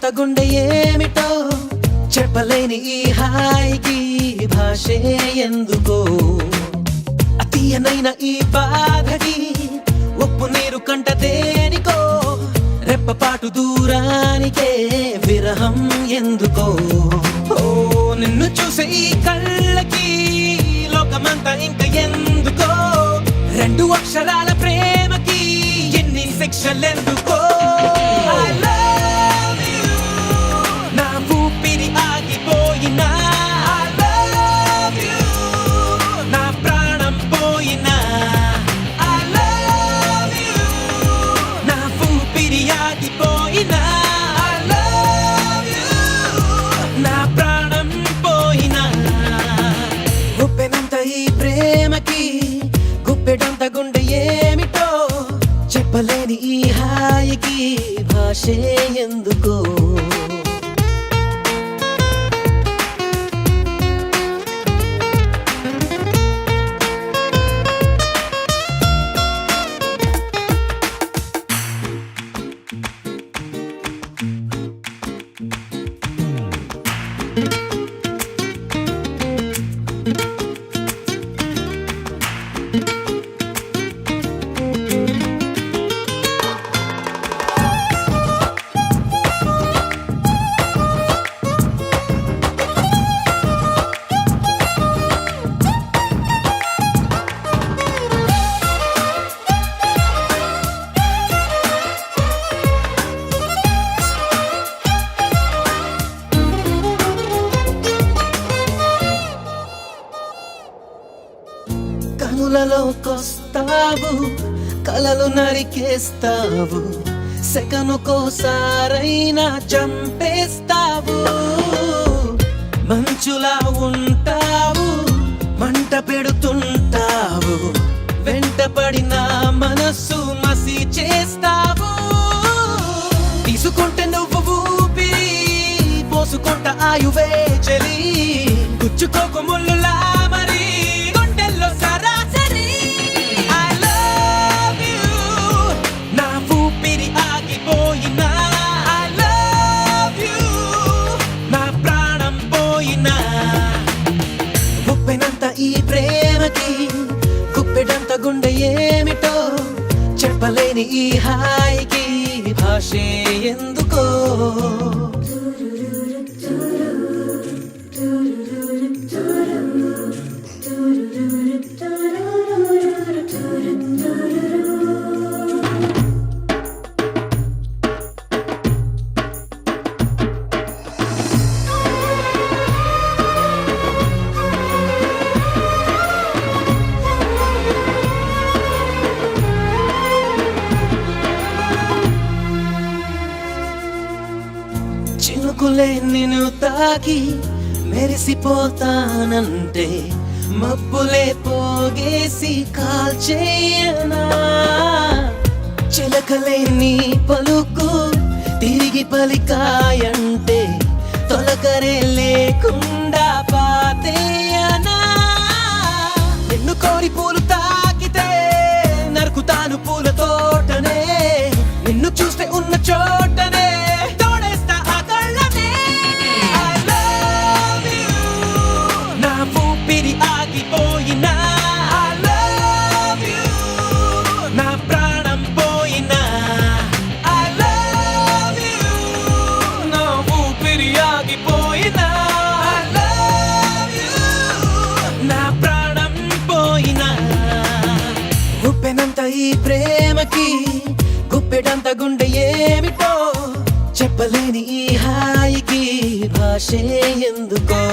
గుప్పెడంత గుండె ఏమిటో చెప్పలేని ఈ హాయికి భాషే ఎందుకో అతీయనైన ఈ బాధకి ఉప్పు నీరు కంట దేనికో రెప్పపాటు దూరానికే విరహం ఎందుకో ఓ నిన్ను చూసే ఈ కళ్ళకి లోకమంతా ఇంక ఎందుకో రెండు అక్షరాల ప్రేమకి ఎన్ని శిక్షలెందుకో I love you నా ఊపిరి ఆగిపోయినా I love you నా ప్రాణం పోయినా I love you నా ఊపిరి ఆగిపోయినా I love you నా ప్రాణం పోయినా గుప్పెనంత ఈ ప్రేమకి గుప్పెడంత గుండె ఏమిటో చెప్పలేని ఈ హాయికి భాషే ఎందుకో కనులలోకొస్తావు కలలు నరికేస్తావు సెకనుకోసారైనా చంపేస్తావు మంచులా ఉంటావు మంట పెడుతుంటావు వెంటపడిన మనస్సు మసి చేస్తావు తీసుకుంటే నువ్వు ఊపిరి పోసుకుంట ఆయువే చలి గుచ్చుకోకు ముళ్ళులా మరి గుండెల్లో సరాసరి I love you నా ఊపిరి ఆగిపోయినా I love you నా ప్రాణం పోయినా గుప్పెనంత ఈ ప్రేమకి గుప్పెడంత గుండె ఏమిటో చెప్పలేని ఈ హాయికి భాషే ఎందుకో చినుకులే నిన్ను తాకి మెరిసిపోతానంటే మబ్బులే పోగేసి కాల్చేయనా చిలకలే నీ పలుకు తిరిగి పలికాయంటే తొలకరే లేకుండా పాతేయనా నిన్ను కోరి పూలు తాకితే నరుకుతాను పూల తోటనే నిన్ను చూస్తే ఉన్న చోటనే ఆగిపోయినా I love you నా ప్రాణం పోయినా I love you నా ఊపిరి ఆగిపోయినా I love you నా ప్రాణం పోయినా గుప్పెనంత ఈ ప్రేమకి గుప్పెడంత గుండె ఏమిటో చెప్పలేని ఈ హాయికి భాషే ఎందుకో